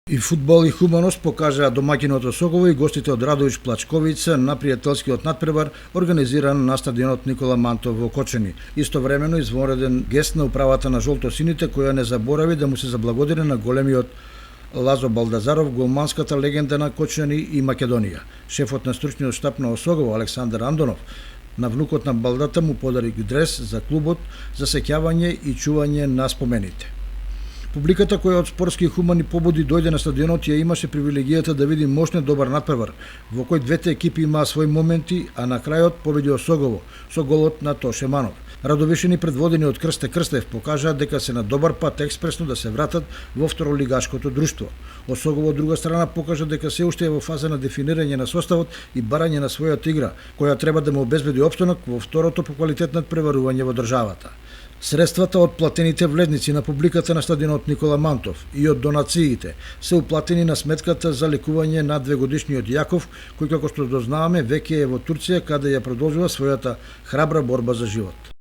И фудбал и хуманост покажаа домаќинот Осогово и гостите од Радович Плачковица на пријателскиот натпревар организиран на стадионот Никола Мантов во Кочани. Истовремено извонреден гест на управата на жолтосините која не заборави да му се заблагодари на големиот Лазо Балдазаров, голманската легенда на Кочани и Македонија. Шефот на стручниот штаб на Осогово Александар Андонов на внукот на Балдата му подари дрес за клубот за сеќавање и чување на спомените. Публиката која од спортски и хумани побуди дојде на стадионот ја имаше привилегијата да види мощен добар натпревар, во кој двете екипи имаа своји моменти, а на крајот победи Осогово со голот на Тоше Манов. Радовишени предводени од Крсте Крстев покажаа дека се на добар пат експресно да се вратат во второлигашкото друштво. Осогово од друга страна покажа дека се уште е во фаза на дефинирање на составот и барање на својата игра, која треба да му обезбеди опстанок во второто по квалитет надпреварување во државата. Средствата од платените влезници на публиката на стадионот Никола Мантов и од донациите се уплатени на сметката за лекување на 2-годишниот Јаков, кој како што дознаваме веќе е во Турција каде ја продолжува својата храбра борба за живот.